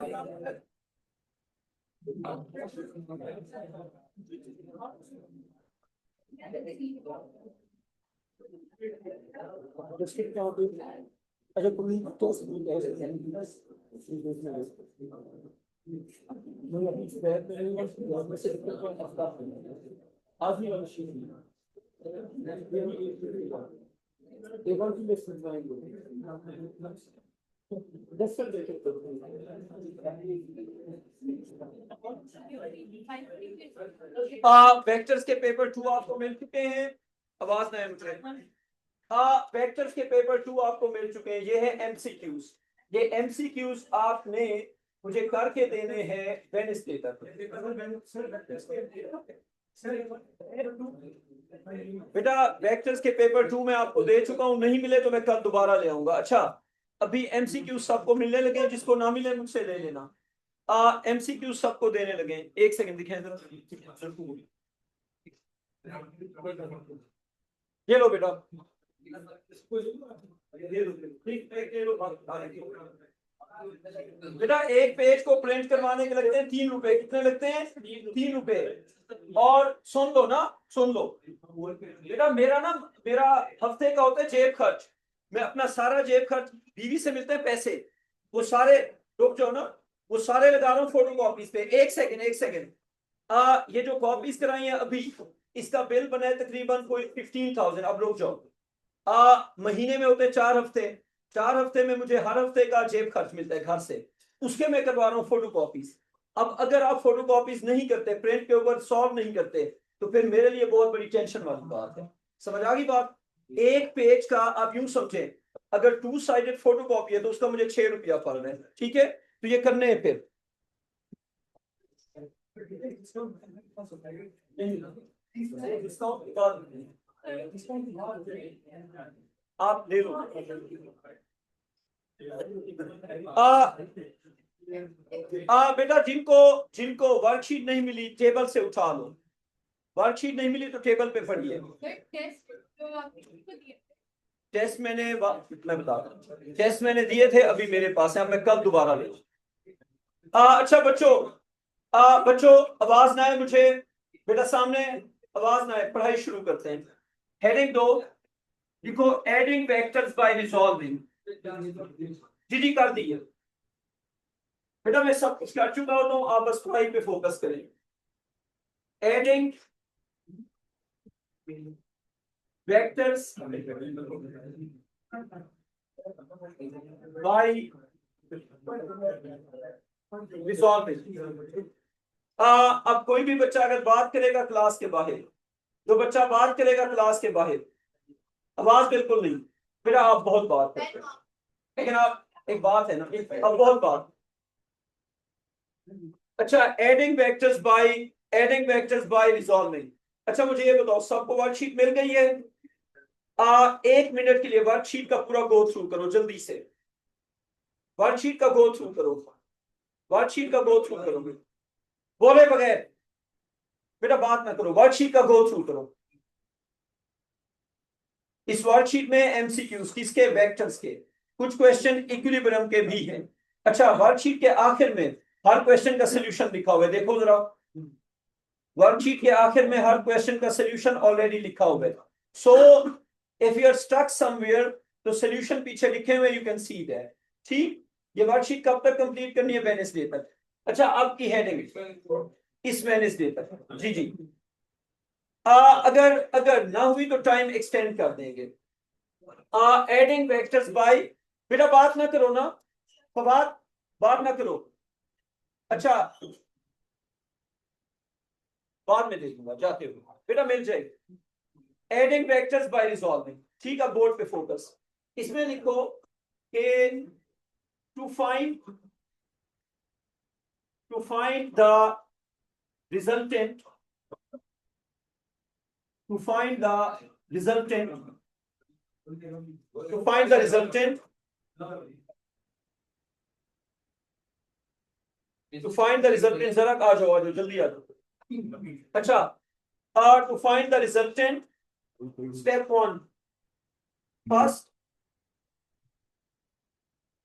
अच्छा कोई तो वेक्टर्स के पेपर 2 आपको मिल चुके हैं। आवाज ना है मुझे। वेक्टर्स के पेपर 2 आपको मिल चुके हैं। ये है एमसीक्यूज। ये एमसीक्यूज आपने मुझे करके देने हैं वेडनेसडे तक। बेटा वेक्टर्स के पेपर 2 मैं आपको दे चुका हूं, नहीं मिले तो मैं कल दोबारा ले आऊंगा। अच्छा अभी एमसीक्यू सबको मिलने लगे, जिसको ना मिले मुझसे ले लेना। एमसीक्यू सबको देने लगे। एक सेकंड दिखाएं जरा। ये लो बेटा। बेटा एक पेज को प्रिंट करवाने के लगते हैं 3 रुपए। कितने लगते हैं? 3 रुपए। और सुन लो ना, सुन लो बेटा, मेरा हफ्ते का होता है जेब खर्च। मैं अपना सारा जेब खर्च, बीवी से मिलते हैं पैसे, वो सारे, रुक जाओ ना, वो सारे लगा रहा हूँ फोटो कॉपीज पे। एक सेकंड एक सेकंड। ये जो कॉपीज कराई है अभी, इसका बिल बना है तकरीबन कोई 15,000। अब रुक जाओ। महीने में होते हैं 4 हफ्ते। 4 हफ्ते में मुझे हर हफ्ते का जेब खर्च मिलता है घर से, उसके मैं करवा रहा हूँ फोटो कॉपीज। अब अगर आप फोटो कॉपीज नहीं करते, प्रिंट के ऊपर सॉल्व नहीं करते, तो फिर मेरे लिए बहुत बड़ी टेंशन वाली बात है। समझ आ गई बात? एक पेज का आप यूं समझे, अगर 2 साइडेड फोटो कॉपी है तो उसका मुझे 6 रुपया फर्क है। ठीक है, तो ये करने हैं फिर। आप ले लो। बेटा जिनको जिनको वर्कशीट नहीं मिली टेबल से उठा लो। वर्कशीट नहीं मिली तो टेबल पे पढ़िए। टेस्ट मैं बता रहा हूँ, टेस्ट मैंने दिए थे, अभी मेरे पास है, अब मैं कल दोबारा ले। अच्छा बच्चों, बच्चों आवाज ना है मुझे, बेटा सामने आवाज ना है, पढ़ाई शुरू करते हैं। हेडिंग 2 लिखो, एडिंग वेक्टर्स बाय रिजॉल्विंग। जी जी कर दी है बेटा, मैं सब कुछ कर चुका हूं, आप बस पढ़ाई पे फोकस करें। Adding vectors by resolving. अब कोई भी बच्चा अगर बात करेगा क्लास के बाहर, जो बच्चा बात करेगा क्लास के बाहर, आवाज बिल्कुल नहीं, बेटा आप बहुत बात करते हैं, लेकिन आप एक बात है ना, अब बहुत बात। अच्छा एडिंग वेक्टर्स बाय रिजॉल्विंग। अच्छा मुझे ये बताओ, सबको वर्कशीट मिल गई है? 1 मिनट के लिए वर्कशीट का पूरा गो थ्रू करो, जल्दी से वर्कशीट का गो थ्रू करो, वर्कशीट का गो थ्रू करो, बोले बगैर बेटा बात ना करो, वर्कशीट का गो थ्रू करो। इस वर्कशीट में एमसीक्यूज किसके? वेक्टर्स के। कुछ क्वेश्चन इक्विलिब्रियम के भी हैं। अच्छा वर्कशीट के आखिर में हर क्वेश्चन का सोल्यूशन लिखा हुआ है, देखो जरा। वर्कशीट के आखिर में हर क्वेश्चन का सोल्यूशन ऑलरेडी लिखा हुआ है। So if you are stuck somewhere, तो सोल्यूशन पीछे लिखे हुए, यू कैन सी दैट। ठीक, ये वर्कशीट कब तक कंप्लीट करनी है? वेडनेसडे तक। अच्छा आपकी हेडिंग इस वेडनेसडे तक। जी जी। अगर अगर ना हुई तो टाइम एक्सटेंड कर देंगे। एडिंग वेक्टर्स बाय, बेटा बात ना करो ना, बात बात ना करो। अच्छा बाद में देखूंगा, जाते हो बेटा, मिल जाएगी। Adding vectors by resolving. ठीक है, बोर्ड पे फोकस। इसमें लिखो कि to find the resultant, to find the resultant to find the resultant to find the resultant जरा आ जाओ जल्दी आ जाओ। अच्छा to find the resultant, step 1,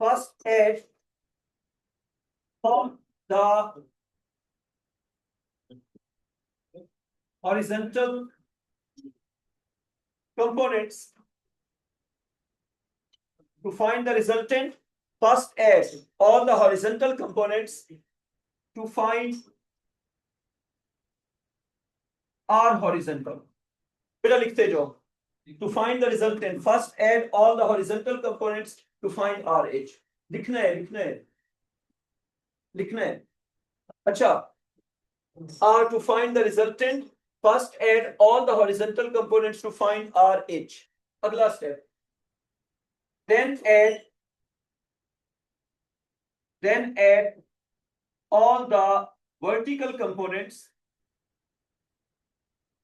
first add from the horizontal components. To find the resultant, first add all the horizontal components to find R horizontal. बेटा लिखते जाओ. To find the resultant, first add all the horizontal components to find RH. लिखना है. अच्छा. To find the resultant, first add all the horizontal components to find RH. अगला step. Then add all the vertical components.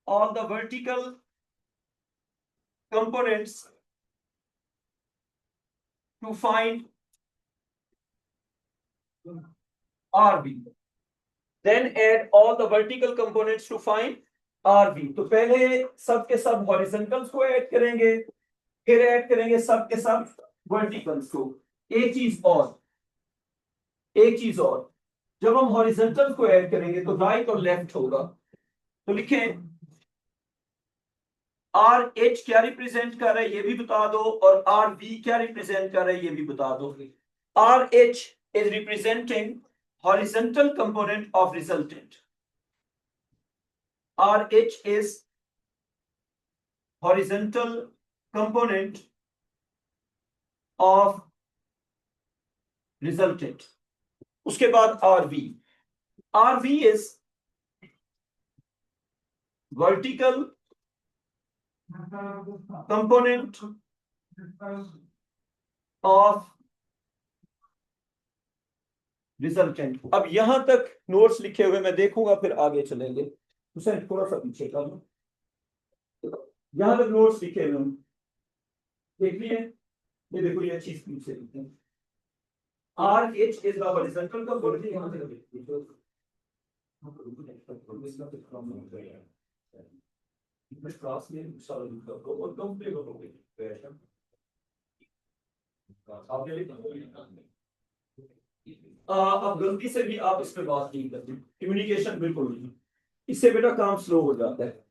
All the vertical components to find RV. Then add all the vertical components to find RV. तो पहले सब के सब हॉरिजॉन्टल्स को add करेंगे, फिर add करेंगे सब के सब वर्टिकल्स को. एक चीज और, जब हम हॉरिजॉन्टल्स को ऐड करेंगे तो राइट और लेफ्ट होगा. तो लिखें आर एच क्या रिप्रेजेंट कर रहा है ये भी बता दो, और आर वी क्या रिप्रेजेंट कर रहा है ये भी बता दो. R H is representing horizontal component of resultant. RH is horizontal component of resultant. उसके बाद RV is vertical component of resultant. अब यहां तक नोट्स लिखे हुए मैं देखूंगा, फिर आगे चलेंगे. उसे थोड़ा सा पीछे कर लो. यहां तक नोट्स लिखे हुए देख लिए. ये देखो ये चीज पीछे लिखते हैं. R H is the horizontal component. यहां से अब गलती से भी आप इस पे बात नहीं करते, कम्युनिकेशन बिल्कुल नहीं, इससे बेटा काम स्लो हो जाता है.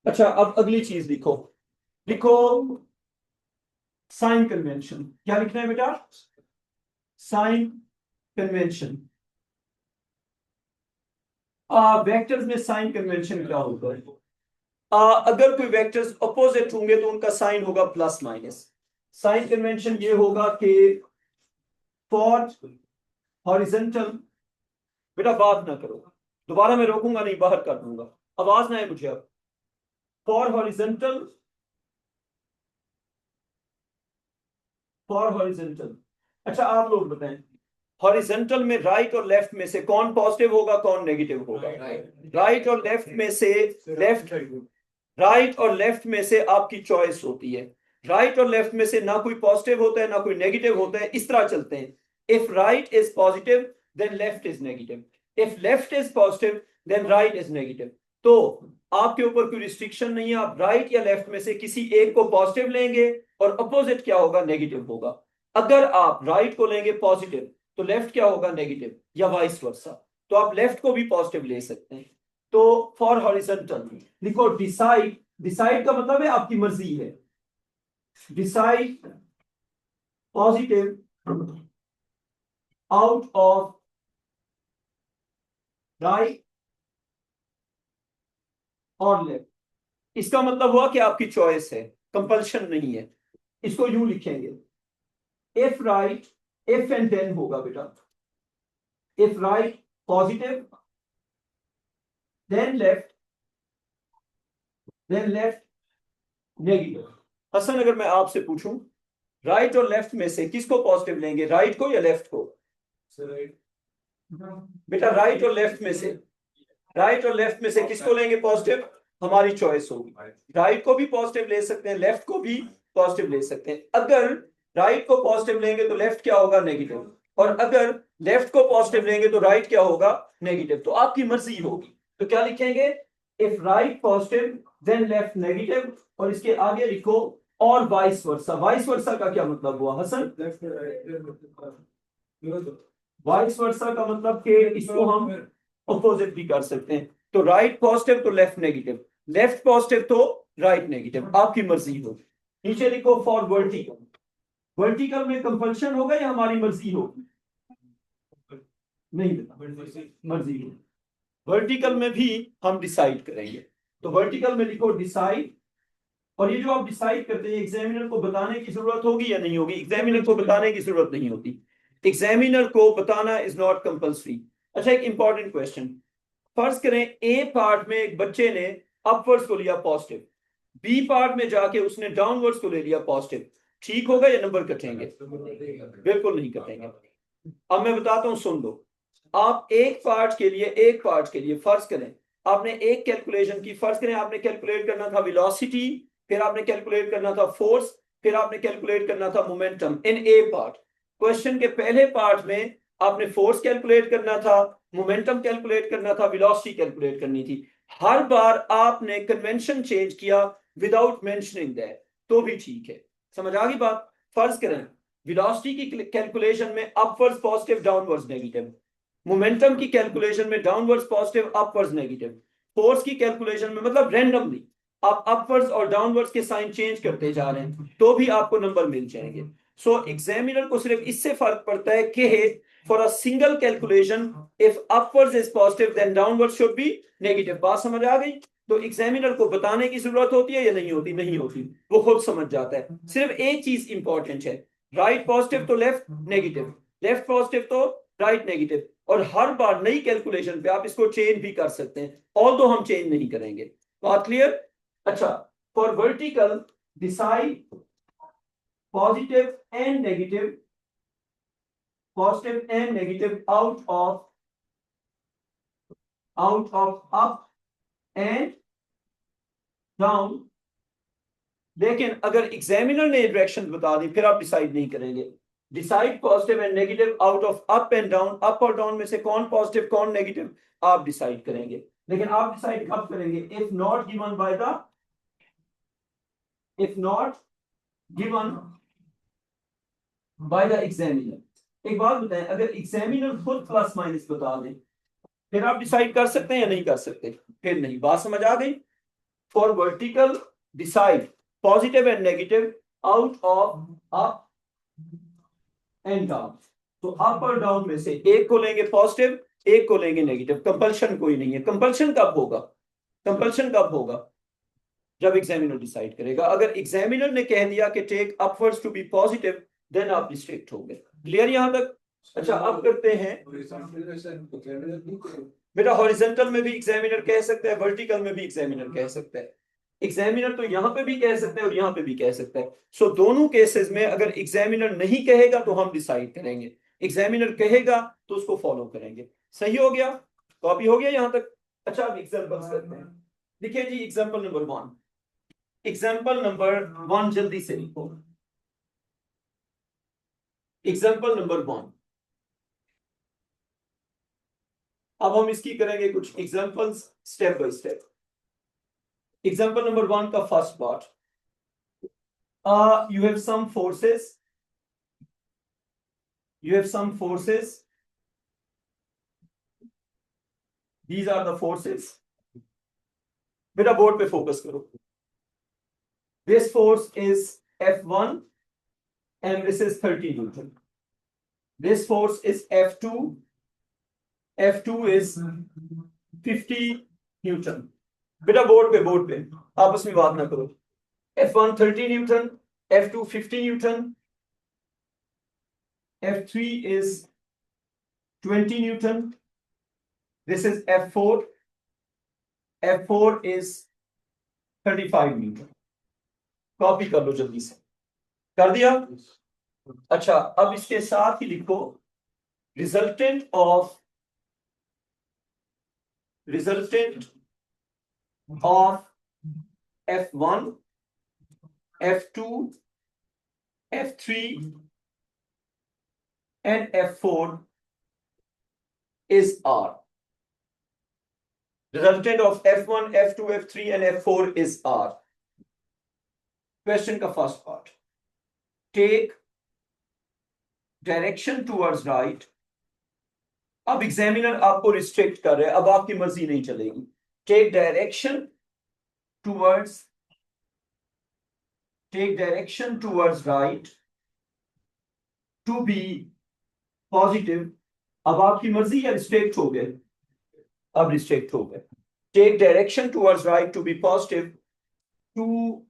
अच्छा, अब अगली चीज लिखो साइन कन्वेंशन. क्या लिखना है बेटा? Sign convention. वेक्टर्स में साइन कन्वेंशन क्या होता है? अगर कोई वेक्टर्स अपोजिट होंगे तो उनका साइन होगा प्लस माइनस. साइन कन्वेंशन ये होगा कि फॉर हॉरिजॉन्टल, बेटा बात ना करो, दोबारा मैं रोकूंगा नहीं, बाहर कर दूंगा, आवाज ना है मुझे. अब फॉर हॉरिजॉन्टल, अच्छा आप लोग बताएं, हॉरिजॉन्टल में राइट और लेफ्ट में से कौन पॉजिटिव होगा कौन नेगेटिव होगा? राइट और लेफ्ट में से राइट और लेफ्ट में से आपकी चॉइस होती है. राइट और लेफ्ट में से ना कोई पॉजिटिव होता है ना कोई नेगेटिव होता है. इस तरह चलते हैं. If right is positive, then left is negative. If left is positive, then right is negative. तो आपके ऊपर कोई रिस्ट्रिक्शन नहीं है, आप राइट या लेफ्ट में से किसी एक को पॉजिटिव लेंगे और अपोजिट क्या होगा? नेगेटिव होगा. अगर आप राइट को लेंगे पॉजिटिव तो लेफ्ट क्या होगा? नेगेटिव, या वाइस वर्सा. तो आप लेफ्ट को भी पॉजिटिव ले सकते हैं. तो फॉर हॉरिजॉन्टल लिखो डिसाइड का मतलब है आपकी मर्जी है. Decide positive out of right और लेफ्ट. इसका मतलब हुआ कि आपकी चॉइस है, कंपल्शन नहीं है. इसको यूं लिखेंगे, if right, if and then होगा बेटा. if right positive, then left negative. Hasan, अगर मैं आपसे पूछूं राइट और लेफ्ट में से किसको पॉजिटिव लेंगे, राइट को या लेफ्ट को? बेटा राइट और लेफ्ट में से किसको लेंगे पॉजिटिव? हमारी चॉइस होगी. राइट को भी पॉजिटिव ले सकते हैं, लेफ्ट को भी पॉजिटिव ले सकते हैं. अगर राइट को पॉजिटिव लेंगे तो लेफ्ट क्या होगा? नेगेटिव. और अगर लेफ्ट को पॉजिटिव लेंगे तो राइट क्या होगा? नेगेटिव. तो आपकी मर्जी होगी. तो क्या लिखेंगे? If right positive then left negative, और इसके आगे लिखो और वाइस वर्सा. वाइस वर्सा का क्या मतलब हुआ हसन? वाइस वर्सा का मतलब कि इसको हम अपोजिट भी कर सकते हैं। तो राइट पॉजिटिव तो लेफ्ट नेगेटिव, लेफ्ट पॉजिटिव तो राइट नेगेटिव, आपकी मर्जी हो। नीचे लिखो फॉर वर्टिकल, वर्टिकल में कंपल्शन होगा या हमारी मर्जी होगी? नहीं मर्जी हो। वर्टिकल में भी हम डिसाइड करेंगे। तो वर्टिकल में लिखो डिसाइड, और ये जो आप डिसाइड करते हैं एग्जामिनर को बताने की जरूरत होगी या नहीं होगी? एग्जामिनर को बताने की जरूरत नहीं होती, एग्जामिनर को बताना इज नॉट कंपल्सरी। अच्छा, एक इंपॉर्टेंट क्वेश्चन, फर्ज करें ए पार्ट में एक बच्चे ने अपवर्ड्स को लिया पॉजिटिव, बी पार्ट में जाके उसने डाउनवर्ड्स को ले लिया पॉजिटिव, ठीक होगा या नंबर कटेंगे? बिल्कुल नहीं कटेंगे। अब मैं बताता हूं, सुन लो। आप एक पार्ट के लिए फर्ज करें आपने एक कैलकुलेशन की, फर्ज करें आपने कैलकुलेट करना था वेलोसिटी, फिर आपने कैलकुलेट करना था फोर्स, फिर आपने कैलकुलेट करना था मोमेंटम इन ए पार्ट। क्वेश्चन के पहले पार्ट में आपने फोर्स कैलकुलेट करना था, मोमेंटम कैलकुलेट करना था, वेलोसिटी कैलकुलेट करनी थी। हर बार आपने कन्वेंशन चेंज किया विदाउट मेंशनिंग दैट, तो भी ठीक है। समझ आ गई बात? फर्ज करें वेलोसिटी की कैलकुलेशन में upwards positive downwards negative, momentum की कैलकुलेशन में downwards positive upwards negative, force की कैलकुलेशन में मतलब रैंडमली आप अपवर्ड्स और डाउनवर्ड्स के साइन चेंज करते जा रहे हैं तो भी आपको नंबर मिल जाएंगे। सो एग्जामिनर को सिर्फ इससे फर्क पड़ता है कि for a single calculation if upwards is positive then downwards should be negative. बात समझ आ गई? तो एग्जामिनर को बताने की जरूरत होती है या नहीं होती? नहीं होती, वो खुद समझ जाता है। सिर्फ एक चीज इंपॉर्टेंट है, राइट पॉजिटिव तो लेफ्ट नेगेटिव, लेफ्ट पॉजिटिव तो राइट नेगेटिव, और हर बार नई कैलकुलेशन पे आप इसको चेंज भी कर सकते हैं, ऑल्दो हम चेंज नहीं करेंगे। बात क्लियर? अच्छा, for vertical decide positive and negative, positive and negative out of up and down. लेकिन अगर एग्जामिनर ने डायरेक्शन बता दी फिर आप डिसाइड नहीं करेंगे। Decide positive and negative out of up and down, up और डाउन में से कौन पॉजिटिव कौन नेगेटिव आप डिसाइड करेंगे। लेकिन आप डिसाइड कब करेंगे? If not given by the, if not given by the examiner. एक बात बताएं, अगर एग्जामिनर खुद प्लस माइनस बता दें फिर आप डिसाइड कर सकते हैं या नहीं कर सकते? फिर नहीं। बात समझ आ गई? For vertical decide positive and negative out of up and down. तो अप और डाउन में से एक को लेंगे पॉजिटिव, एक को लेंगे नेगेटिव, कंपल्शन कोई नहीं है। कंपल्शन कब होगा? कंपल्शन कब होगा? जब एग्जामिनर डिसाइड करेगा। अगर एग्जामिनर ने कह दिया कि take upwards to be positive then आप रिस्ट्रिक्ट हो गए। क्लियर यहां तक? अच्छा, अब करते हैं बेटा, हॉरिजॉन्टल में भी एग्जामिनर कह सकता है, वर्टिकल में भी एग्जामिनर कह सकता है। एग्जामिनर तो यहां पे भी कह सकते हैं और यहां पे भी कह सकता है। सो दोनों केसेस में अगर एग्जामिनर नहीं कहेगा तो हम डिसाइड करेंगे, एग्जामिनर कहेगा तो उसको फॉलो करेंगे। सही हो गया? कॉपी हो गया यहां तक? अच्छा, अब एग्जांपल्स करते हैं। देखिए जी, एग्जांपल नंबर 1, एग्जांपल नंबर 1 जल्दी से लिखो। एग्जांपल नंबर 1, अब हम इसकी करेंगे कुछ examples step by step. Example number 1 का first part, you have some forces, you have some forces, these are the forces। बेटा बोर्ड पे फोकस करो। this force is F1 and this is 30 Newton, this force is F2, F2 is 50 Newton। बेटा board पे आपस में बात ना करो। F1 30 Newton, F2 50 Newton, F3 is 20 Newton, this is F4, F4 is 35 Newton। Copy कर लो जल्दी से। कर दिया? अच्छा, अब इसके साथ ही लिखो resultant of F1, F2, F3 and F4 is R। Resultant of F1, F2, F3 and F4 is R। Question का first part, take direction towards right अब एग्जामिनर आपको रिस्ट्रिक्ट कर रहे हैं, अब आपकी मर्जी नहीं चलेगी। Take direction towards right to be positive. अब आपकी मर्जी या रिस्ट्रिक्ट हो गए? अब रिस्ट्रिक्ट हो गए। Take direction towards right to be positive to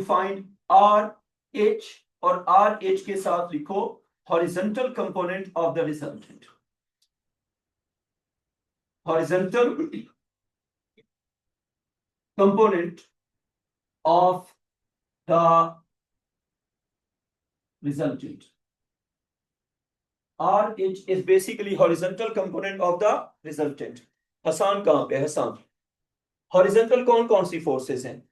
find R H, और आर एच के साथ लिखो horizontal component of the resultant. Horizontal component of the resultant. RH is basically horizontal component of the resultant. Hasan कहां पे? Hasan horizontal कौन कौन सी forces हैं?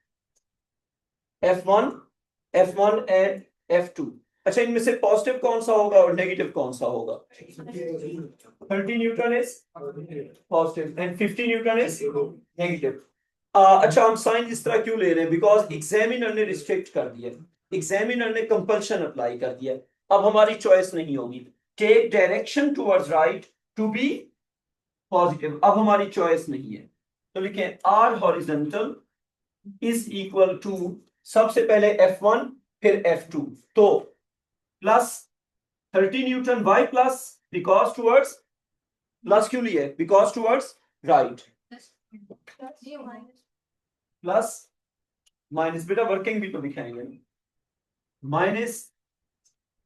F1 and F2। अच्छा, इनमें से पॉजिटिव कौन सा होगा और नेगेटिव कौन सा होगा? 30 Newton is positive and 50 Newton is negative. अच्छा, हम साइन इस तरह क्यों ले रहे हैं? बिकॉज एग्जामिनर ने रिस्ट्रिक्ट कर दिया, एग्जामिनर ने कंपल्शन अप्लाई कर दिया। अब हमारी चॉइस नहीं होगी। Take direction towards right to be positive, अब हमारी चॉइस नहीं है। तो लिखें R horizontal is equal to, सबसे पहले F1 फिर F2, तो plus 30 newton why plus, because towards, plus क्यों लिए? Because towards right, plus minus, बेटा वर्किंग भी तो दिखाएंगे, माइनस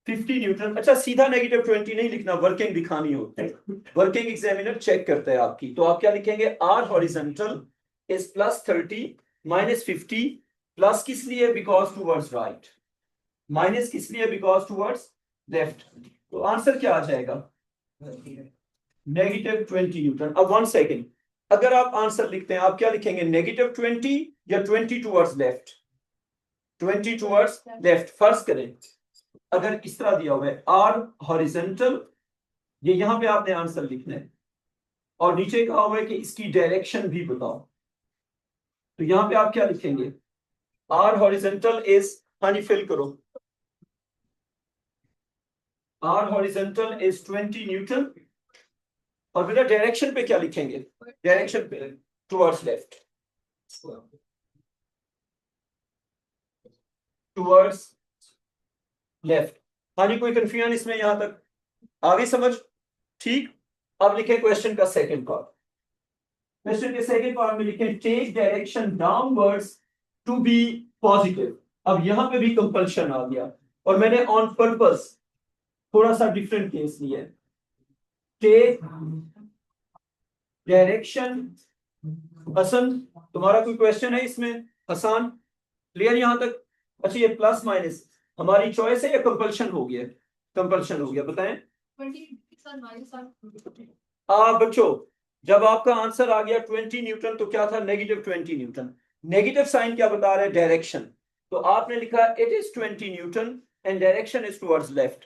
50 न्यूटन। अच्छा, सीधा नेगेटिव 20 नहीं लिखना, वर्किंग दिखानी होती है, वर्किंग एग्जामिनर चेक करता है आपकी। तो आप क्या लिखेंगे? R horizontal is plus 30 minus 50, plus किस लिए? बिकॉज टुवर्ड्स राइट, माइनस किस लिए? Because towards left. तो आंसर क्या आ जाएगा? Negative 20 newton. अब 1 सेकेंड, अगर आप आंसर लिखते हैं आप क्या लिखेंगे? नेगेटिव 20 या 20 टुवर्ड्स लेफ्ट? 20 towards left. फर्ज करें अगर इस तरह दिया हुआ है आर हॉरिजॉन्टल, ये यहां पे आपने आंसर लिखना है, और नीचे कहा हुआ है कि इसकी डायरेक्शन भी बताओ, तो यहां पे आप क्या लिखेंगे? आर हॉरिजॉन्टल इज, हाँ जी फिल करो, आर हॉरिजॉन्टल इज 20 न्यूटन, और बेटा डायरेक्शन पे क्या लिखेंगे? डायरेक्शन पे टुवर्ड्स लेफ्ट, टुवर्ड्स लेफ्ट। हाँ जी, कोई कंफ्यूजन इसमें यहां तक आगे समझ? ठीक। अब लिखे क्वेश्चन का सेकंड पार्ट। क्वेश्चन के सेकंड पार्ट में लिखे take direction downwards to be positive. अब यहां पे भी कंपल्शन आ गया, और मैंने ऑन पर्पस थोड़ा सा डिफरेंट केस लिया है। टेक डायरेक्शन, हसन तुम्हारा कोई क्वेश्चन है इसमें? हसन क्लियर यहां तक? अच्छा, ये प्लस माइनस हमारी चॉइस है या कंपल्शन हो गया? कंपल्शन हो गया, बताएं। बच्चों, जब आपका आंसर आ गया 20 न्यूटन तो क्या था? Negative 20 Newton. नेगेटिव साइन क्या बता रहा है? डायरेक्शन। तो आपने लिखा it is 20 Newton and direction is towards left.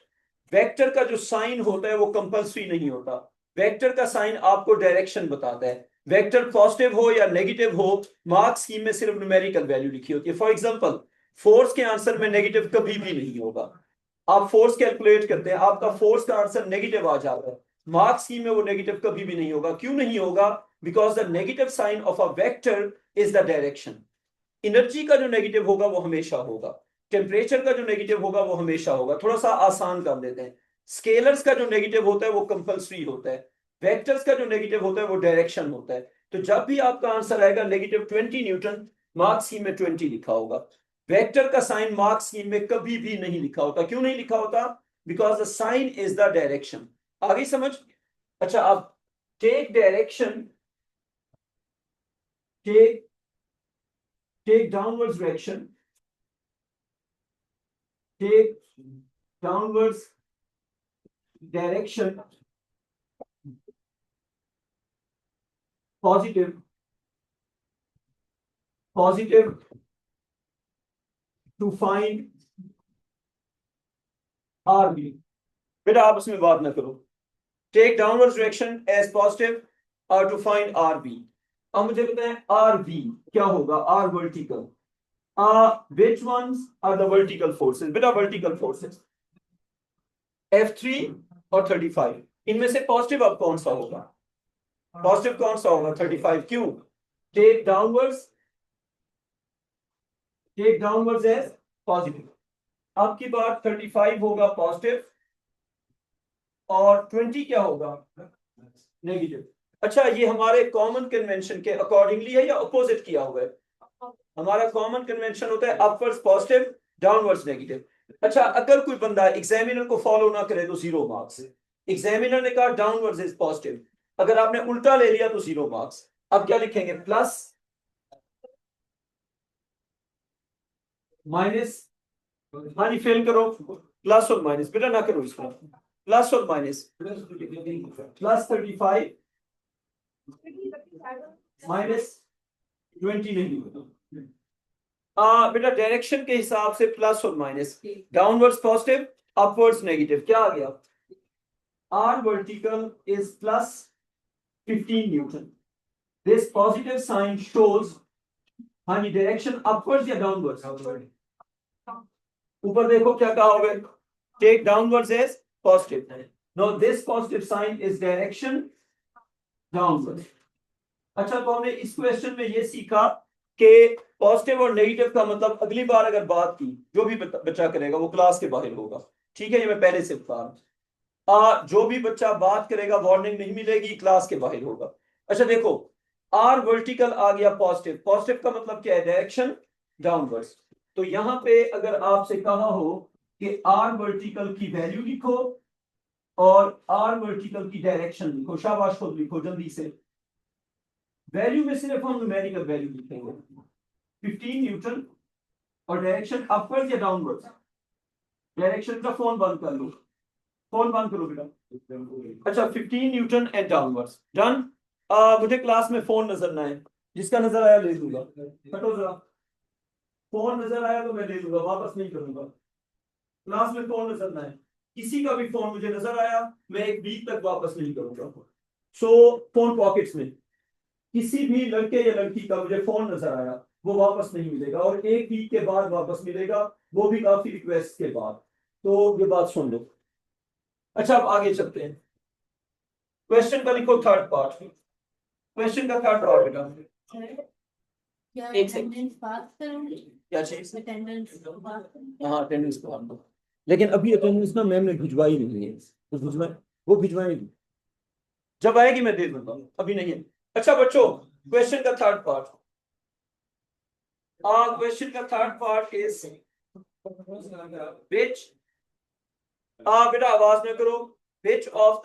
Vector का जो साइन होता है वो कंपल्सरी नहीं होता, वेक्टर का साइन आपको डायरेक्शन बताता है। वेक्टर पॉजिटिव हो या नेगेटिव हो, मार्क स्कीम में सिर्फ न्यूमेरिकल वैल्यू लिखी होती है। फॉर एग्जांपल, फोर्स के आंसर में नेगेटिव कभी भी नहीं होगा। आप फोर्स कैलकुलेट करते हैं, आपका फोर्स का आंसर नेगेटिव आ जाता है, मार्क स्कीम में वो नेगेटिव कभी भी नहीं होगा। क्यों नहीं होगा? Because the negative sign of a vector is the direction. Energy का जो नेगेटिव होगा वो हमेशा होगा, टेम्परेचर का जो नेगेटिव होगा वो हमेशा होगा। थोड़ा सा आसान कर देते हैं, स्केलर्स का जो नेगेटिव होता है वो कंपल्सरी होता है, वेक्टर्स का जो नेगेटिव होता है वो डायरेक्शन होता है। तो जब भी आपका आंसर आएगा नेगेटिव 20 न्यूटन, मार्क स्कीम में 20 लिखा होगा। वेक्टर का साइन मार्क स्कीम में कभी भी नहीं लिखा होता। क्यों नहीं लिखा होता? Because the sign is the direction. आगे समझ? अच्छा, अब take direction, take downwards direction, take downwards direction positive to find RB। बेटा आप उसमें बात ना करो, take downwards direction as positive or to find RB। अब मुझे बताएं RB क्या होगा? R vertical, which ones are the vertical forces? बेटा vertical forces, F3 और 35, इनमें से पॉजिटिव अब कौन सा होगा? पॉजिटिव कौन सा होगा? 35। क्यों? Take downwards as positive. अब की बार 35 होगा पॉजिटिव और 20 क्या होगा? नेगेटिव। अच्छा, ये हमारे कॉमन कन्वेंशन के अकॉर्डिंगली है या अपोजिट किया हुआ है? हमारा कॉमन कन्वेंशन होता है अपवर्ड्स पॉजिटिव, डाउनवर्ड्स नेगेटिव। अच्छा, अगर कोई बंदा एग्जामिनर को फॉलो ना करे तो 0 मार्क्स। एग्जामिनर ने कहा डाउनवर्ड्स इज पॉजिटिव, अगर आपने उल्टा ले लिया तो 0 मार्क्स। अब क्या लिखेंगे? Plus minus? हाँ जी, फिल करो। प्लस और माइनस, बेटा ना करो इसको। प्लस और माइनस, प्लस 35 माइनस 20 नहीं। बेटा डायरेक्शन के हिसाब से प्लस और minus, downwards positive, upwards negative. क्या आ गया? R vertical is plus 15 Newton. This positive sign shows, हाँ जी, डायरेक्शन अपवर्ड्स या डाउनवर्ड्स? ऊपर देखो क्या कहा होगा, take downwards as positive. No, this positive sign is direction downwards. अच्छा, तो हमने इस क्वेश्चन में ये सीखा कि पॉजिटिव और नेगेटिव का मतलब अगली बार अगर बात की, जो भी बच्चा करेगा वो क्लास के बाहर होगा। ठीक है, ये मैं पहले से बता, जो भी बच्चा बात करेगा वार्निंग नहीं मिलेगी, क्लास के बाहर होगा। अच्छा देखो, आर वर्टिकल आ गया पॉजिटिव। पॉजिटिव का मतलब क्या है? Direction downwards. तो यहां पे अगर आपसे कहा हो कि आर वर्टिकल की वैल्यू लिखो और आर वर्टिकल की डायरेक्शन लिखो, शाबाश, खुद लिखो जल्दी से। वैल्यू में सिर्फ हम न्यूमेरिकल वैल्यू लिखेंगे। 15 न्यूटन और डायरेक्शन अपवर्ड या डाउनवर्ड? डायरेक्शन का फोन बंद कर लो, फोन बंद करो बेटा। अच्छा, 15 न्यूटन एंड डाउनवर्ड्स, डन। मुझे क्लास में फोन नजर ना आए, जिसका नजर आया ले लूंगा। हटो जरा, फोन नजर आया तो मैं ले लूंगा, वापस नहीं करूंगा। क्लास में फोन नजर ना आए, किसी का भी फोन मुझे नजर आया मैं एक वीक तक वापस नहीं करूंगा। सो फोन पॉकेट्स में, किसी भी लड़के या लड़की का मुझे फोन नजर आया वो वापस नहीं मिलेगा, और एक वीक के बाद वापस मिलेगा, वो भी काफी रिक्वेस्ट के बाद। तो ये बात सुन लो। अच्छा, अब आगे चलते हैं। क्वेश्चन का लिखो थर्ड पार्ट। क्वेश्चन का थर्ड पार्ट बेटा, एक सेकंड। क्या चीज? हाँ, अटेंडेंस को बात दो, लेकिन अभी अटेंडेंस ना मैम ने भिजवाई नहीं है, तो वो भिजवाएगी, जब आएगी मैं दे दूंगा, अभी नहीं है। अच्छा बच्चों, क्वेश्चन का थर्ड पार्ट, क्वेश्चन का थर्ड पार्ट इज which, बेटा आवाज में करो, which of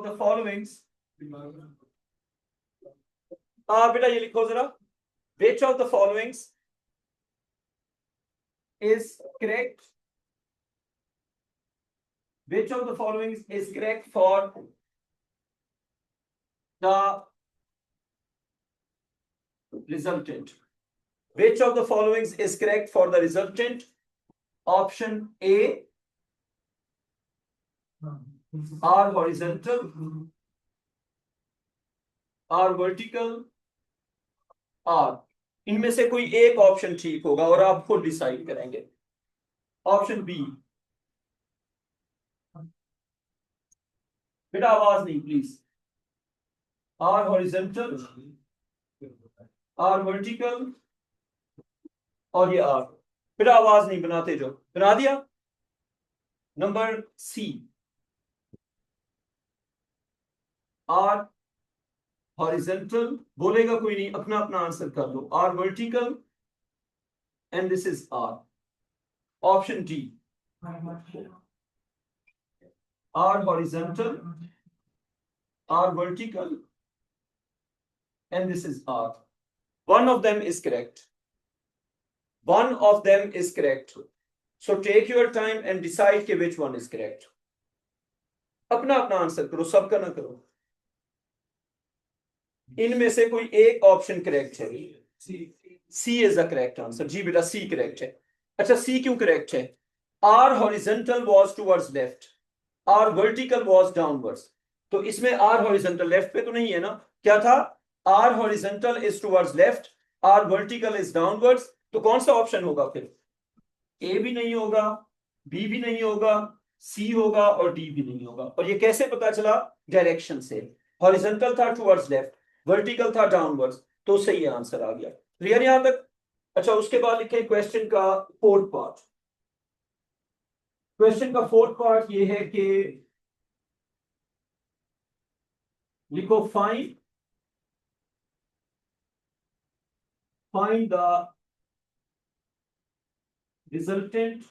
the followings, बेटा ये लिखो जरा, which of the followings is correct, which of the followings is correct for the resultant? Which of the followings is correct for the resultant? Option A, R horizontal, R vertical, R। इनमें से कोई एक option ठीक होगा और आप खुद decide करेंगे। ऑप्शन बी, बेटा आवाज नहीं please. R horizontal, R vertical और ये R। बेटा आवाज नहीं, बनाते जो, बना दिया। नंबर सी, R horizontal, बोलेगा कोई नहीं, अपना अपना आंसर कर लो। R vertical and this is R। Option D, R horizontal, R vertical and this is R. One of them is correct. One of them is correct. So take your time and decide कि which one is correct. अपना अपना answer करो, सबका ना करो। इनमें से कोई एक ऑप्शन करेक्ट है। C is the correct answer. जी बेटा, सी करेक्ट है। अच्छा, सी क्यों करेक्ट है? R horizontal was towards left, R vertical was downwards. तो इसमें आर हॉरिजॉन्टल लेफ्ट पे तो नहीं है ना? क्या था? R horizontal is towards left, R vertical is downwards. तो कौन सा ऑप्शन होगा फिर? ए भी नहीं होगा, बी भी नहीं होगा, सी होगा और डी भी नहीं होगा। और ये कैसे पता चला? डायरेक्शन से। हॉरिजॉन्टल था टुवर्ड्स लेफ्ट, वर्टिकल था डाउनवर्ड्स, तो सही आंसर आ गया। क्लियर यहां तक? अच्छा, उसके बाद लिखे क्वेश्चन का फोर्थ पार्ट। क्वेश्चन का फोर्थ पार्ट ये है कि लिखो find the resultant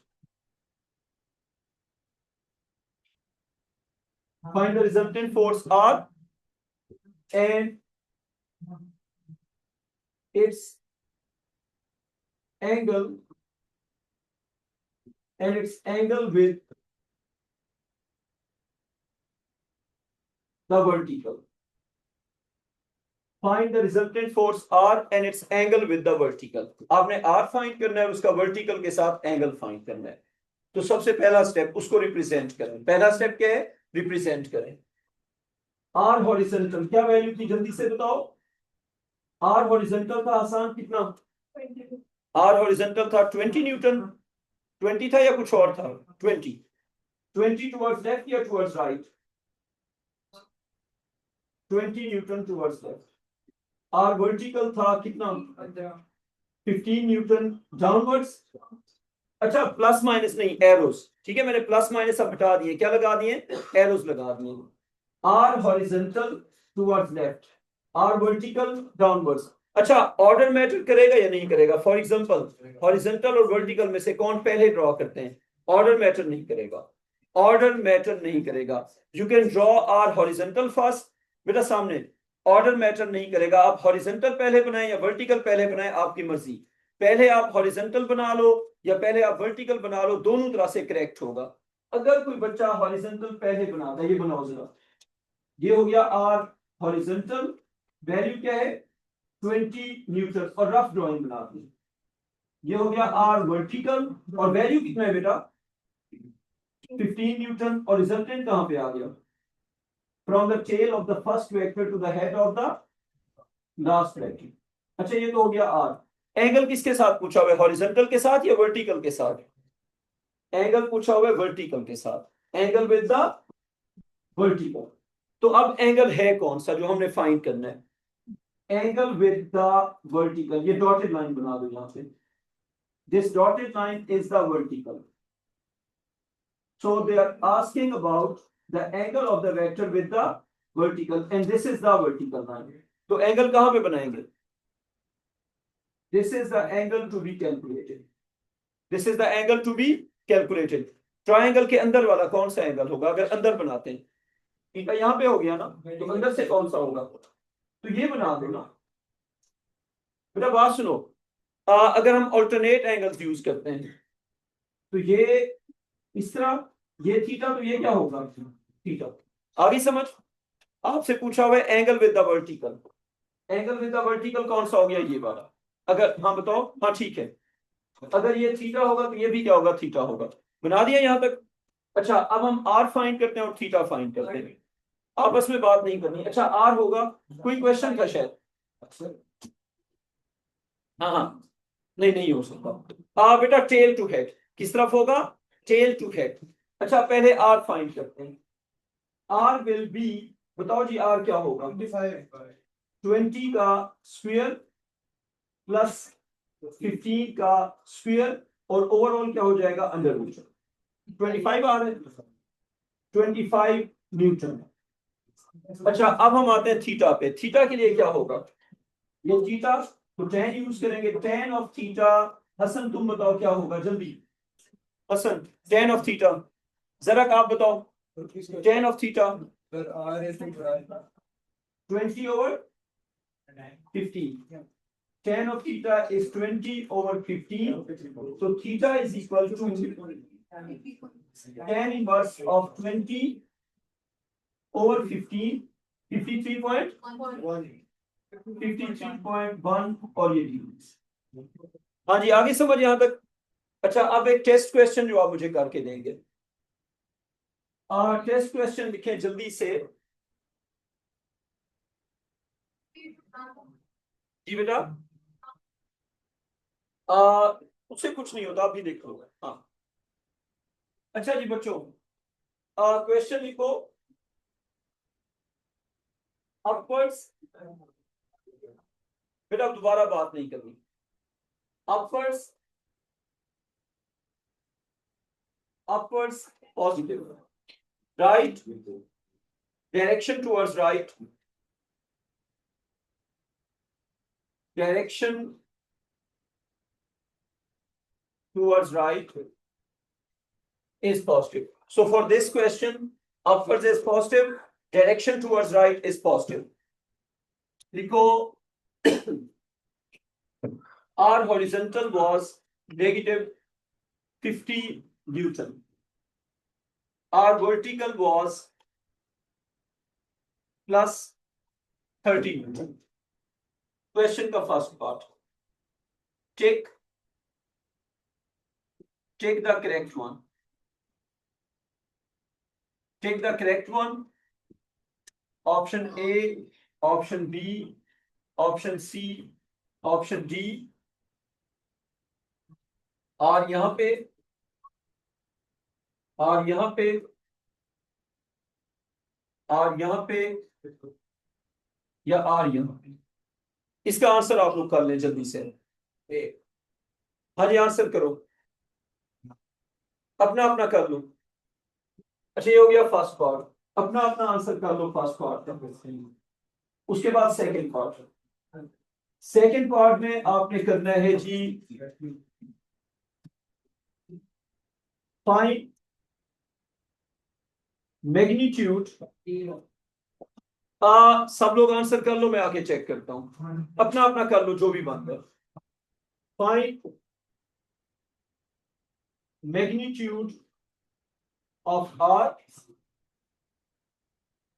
find the resultant force R and its angle with the vertical. Find the resultant force R and its angle with the vertical. आपने R find करना है, उसका vertical के साथ एंगल फाइंड करना है। तो सबसे पहला स्टेप उसको रिप्रेजेंट करें। पहला स्टेप क्या है? रिप्रेजेंट करें। R हॉरिजॉन्टल क्या वैल्यू थी, जल्दी से बताओ। R हॉरिजॉन्टल का आसान कितना? R हॉरिजॉन्टल था 20 न्यूटन। 20 था या कुछ और था? 20 टुवर्ड्स लेफ्ट या towards right? 20 Newton towards left. R vertical था कितना? 15 न्यूटन डाउनवर्ड्स। अच्छा, प्लस माइनस नहीं, एरोस। ठीक है, मैंने प्लस माइनस अब हटा दिए, क्या लगा दिए? एरोस लगा दिए। R horizontal towards left, R vertical downwards. अच्छा, ऑर्डर मैटर करेगा या नहीं करेगा? फॉर एग्जांपल हॉरिजॉन्टल और वर्टिकल में से कौन पहले ड्रॉ करते हैं? ऑर्डर मैटर नहीं करेगा, ऑर्डर मैटर नहीं करेगा। You can draw R horizontal first. बेटा सामने ऑर्डर मैटर नहीं करेगा, आप हॉरिजॉन्टल पहले बनाएं या वर्टिकल पहले बनाएं, आपकी मर्जी। पहले आप हॉरिजॉन्टल बना लो या पहले आप वर्टिकल बना लो, दोनों तरह से करेक्ट होगा। अगर कोई बच्चा हॉरिजॉन्टल पहले बनाता है, ये बनाओ जरा, ये हो गया R हॉरिजॉन्टल, वैल्यू क्या है? 20 न्यूटन, और रफ ड्राइंग बना दी। ये हो गया R वर्टिकल और वैल्यू कितना है बेटा? 15 न्यूटन। और रिजल्टेंट कहां पे आ गया? From the tail of the first vector to the head of the last vector. अच्छा, ये तो हो गया R। एंगल किसके साथ पूछा हुआ है? हॉरिजॉन्टल के साथ या वर्टिकल के साथ? एंगल पूछा हुआ है वर्टिकल के साथ, एंगल विद द वर्टिकल। तो अब एंगल है कौन सा जो हमने फाइंड करना है? एंगल विद द वर्टिकल, ये डॉटेड लाइन बना दो यहां पे। This dotted line is the vertical. So they are asking about the angle of the vector with the vertical, and this is the vertical line. तो angle कहां पे बनाएंगे? This is the angle to be calculated. This is the angle to be calculated. Triangle के अंदर वाला कौन सा angle होगा अगर अंदर बनाते हैं? ठीक है, यहां पे हो गया ना, तो अंदर से कौन सा होगा? तो ये बना दो ना बेटा। बात सुनो, अगर हम ऑल्टरनेट एंगल्स यूज करते हैं तो ये इस तरह, ये थीटा, तो ये क्या होगा? थीटा। आगे समझ? आपसे पूछा हुआ है angle with the vertical. Angle with the vertical कौन सा हो गया? ये वाला। अगर हाँ बताओ, हाँ ठीक है, अगर ये थीटा होगा तो ये भी क्या होगा? थीटा होगा। बना दिया यहां तक? अच्छा, अब हम R फाइंड करते हैं और थीटा फाइंड करते हैं, आपस में बात नहीं करनी। अच्छा, R होगा, कोई क्वेश्चन था शायद? हाँ हाँ, नहीं नहीं हो सकता। बेटा टेल टू हेड किस तरफ होगा? Tail to head. अच्छा, पहले R फाइंड करते हैं। R विल बी, बताओ जी R क्या होगा? 20 का स्क्वायर प्लस 15 का स्क्वायर, और ओवरऑल क्या हो जाएगा? Under root. 25 आ रहा है, 25 न्यूटन। अच्छा, अब हम आते हैं थीटा पे। थीटा के लिए क्या होगा? ये थीटा, तो tan यूज करेंगे, tan ऑफ थीटा। हसन तुम बताओ क्या होगा जल्दी? हसन, tan ऑफ थीटा, जरा आप बताओ। tan of theta 20 over 15. Tan of theta is 20 over 15. So theta is equal to tan inverse of 20 over 15. 53.1. 53.1 और ये डिग्री। हाँ जी, आगे समझ यहां तक? अच्छा, अब एक टेस्ट क्वेश्चन जो आप मुझे करके देंगे। टेस्ट क्वेश्चन लिखें जल्दी से। जी बेटा, उससे कुछ नहीं होता, आप भी देख लो। हाँ अच्छा जी बच्चों, क्वेश्चन लिखो। अपवर्ड्स, बेटा दोबारा बात नहीं करनी। Upwards, upwards positive, right, direction towards right, direction towards right is positive. So for this question, upwards is positive, direction towards right is positive. लिखो R horizontal was negative 50 Newton. R vertical was plus 30 Newton. Question का first part. Take the correct one. Take the correct one. Option A, option B, option C, option D. और यहां पे, और यहां पे, और यहां पे, या आर यहां पे। इसका आंसर आप लोग कर लें जल्दी से। हाँ जी आंसर करो, अपना अपना कर लो। अच्छा ये हो गया फर्स्ट पार्ट, अपना अपना आंसर कर लो फर्स्ट पार्ट। उसके बाद सेकंड पार्ट। सेकंड पार्ट में आपने करना है जी फाइंड मैग्नीट्यूड। सब लोग आंसर कर लो, मैं आके चेक करता हूं। अपना अपना कर लो जो भी बात है। Find magnitude of R.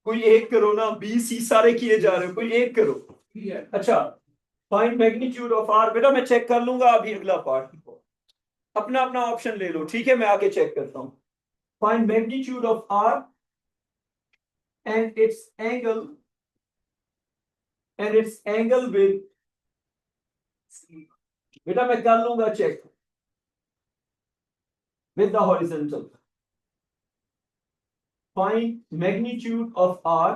कोई एक करो ना, बी सी सारे किए जा रहे हो, कोई एक करो। अच्छा फाइंड मैग्नीट्यूड ऑफ आर, बेटा मैं चेक कर लूंगा, अभी अगला पार्ट। अपना अपना ऑप्शन ले लो, ठीक है, मैं आके चेक करता हूं। Find magnitude of R and its angle, and its angle with, बेटा मैं कर लूंगा check, with the horizontal. Find magnitude of R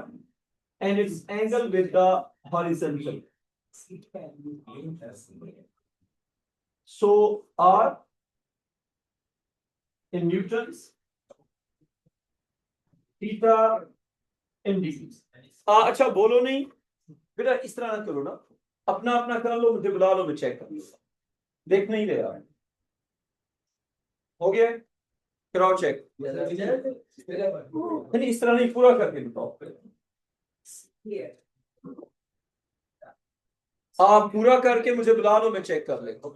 and its angle with the horizontal. So R in newtons, theta in degrees. अच्छा बोलो नहीं बेटा, इस तरह ना करो ना, अपना अपना कर लो, मुझे बुला लो, मैं चेक कर लूंगा, देख नहीं रहा। हो गया, कराओ चेक। नहीं इस तरह नहीं, पूरा करके बताओ। आप पूरा करके मुझे बुला लो, मैं चेक कर लेता हूं।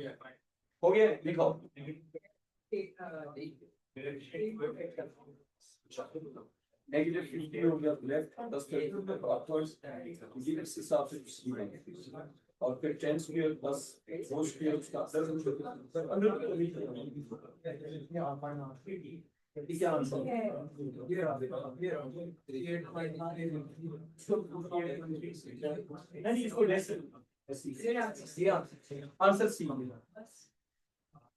हो गया, लिखो। नेगेटिव 50 हो गया लेफ्ट, 10 अपवर्ड्स, इस हिसाब से। और फिर 10 स्क्वायर प्लस 4 स्क्वायर उसका क्या आंसर नहीं, इसको आंसर सी।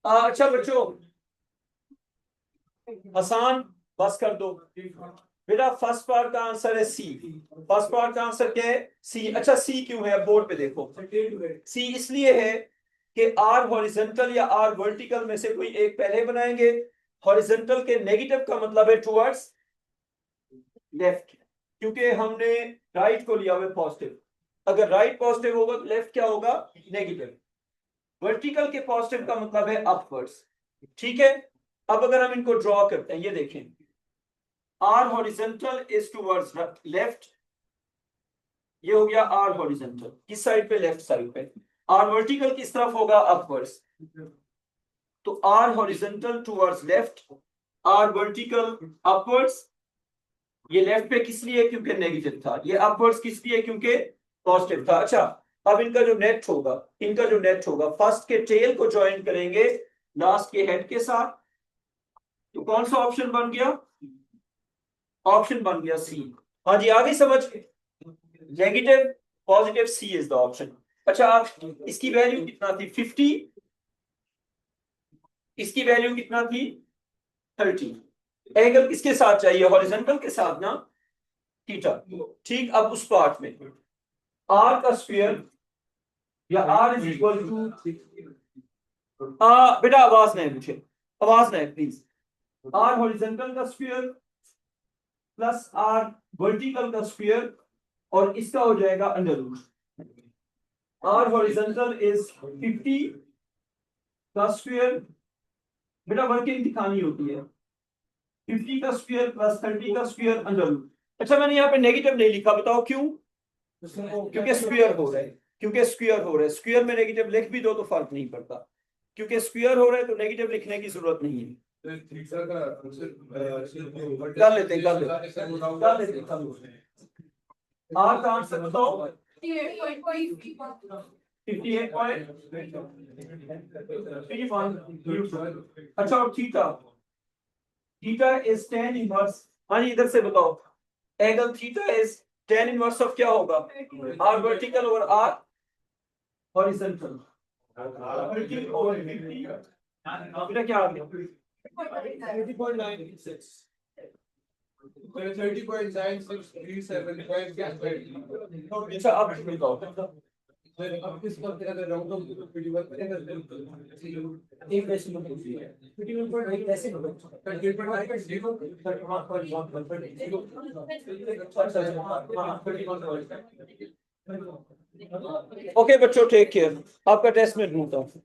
अच्छा बच्चों आसान, बस कर दो बेटा। फर्स्ट पार्ट का आंसर है सी। फर्स्ट पार्ट का आंसर क्या है? सी। अच्छा सी क्यों है, बोर्ड पे देखो। सी इसलिए है कि आर हॉरिजॉन्टल या आर वर्टिकल में से कोई एक पहले बनाएंगे। हॉरिजॉन्टल के नेगेटिव का मतलब है टुवर्ड्स लेफ्ट, क्योंकि हमने राइट को लिया हुआ पॉजिटिव। अगर राइट पॉजिटिव होगा तो लेफ्ट क्या होगा? नेगेटिव। वर्टिकल के पॉजिटिव का मतलब है अपवर्ड्स, ठीक है। अब अगर हम इनको ड्रॉ करते हैं, ये देखें, R horizontal is towards left, ये हो गया आर हॉरिजॉन्टल किस साइड पे? लेफ्ट साइड पे। आर वर्टिकल किस तरफ होगा? अपवर्ड्स। तो R horizontal towards left, R vertical upwards. ये लेफ्ट पे किस लिए? क्योंकि नेगेटिव था। ये अपवर्ड्स किस लिए? क्योंकि पॉजिटिव था। अच्छा अब इनका जो नेट होगा, इनका जो नेट होगा, फर्स्ट के टेल को ज्वाइन करेंगे लास्ट के हेड के साथ, तो कौन सा ऑप्शन बन गया? ऑप्शन बन गया सी। हाँ जी आगे समझ, negative positive, C is the option. अच्छा आप इसकी वैल्यू कितना थी? 50 इसकी वैल्यू कितना थी 30। एंगल किसके साथ चाहिए, हॉरिजॉन्टल के साथ ना, थीटा। ठीक, अब उस पार्ट में आर का स्क्वायर या आर इज इक्वल टू, बेटा आवाज नहीं, मुझे आवाज नहीं प्लीज। आर हॉरिजॉन्टल का स्क्वायर प्लस आर वर्टिकल का स्क्वायर और इसका हो जाएगा under root. R horizontal is 50 का स्क्वायर, बेटा वर्किंग दिखानी होती है, 50 का स्क्वायर प्लस 30 का स्क्वायर अंडर रूट। अच्छा मैंने यहाँ पे नेगेटिव नहीं लिखा, बताओ क्यों? क्योंकि स्क्वायर हो रहा है, क्योंकि स्क्वायर हो रहा है। स्क्वायर में नेगेटिव लिख भी दो तो फर्क नहीं पड़ता, क्योंकि स्क्वायर हो रहा है तो नेगेटिव लिखने की जरूरत नहीं है। कर लेते हैं, कर लेते हैं। आर का आंसर बताओ, 58.31। अच्छा और theta, theta is tan inverse, हाँ जी इधर से बताओ, angle theta is tan inverse of क्या होगा, r vertical over r horizontal, 30 over 50। बेटा क्या आ गया, 30.96, 30.9637। अच्छा अब बताओ, अब किस पर अगर राउंड ऑफ 51 एक डेसिमल होती है 51.8 कैसे होगा, 31.0। ओके बच्चों टेक केयर, आपका टेस्ट में ढूंढता हूँ।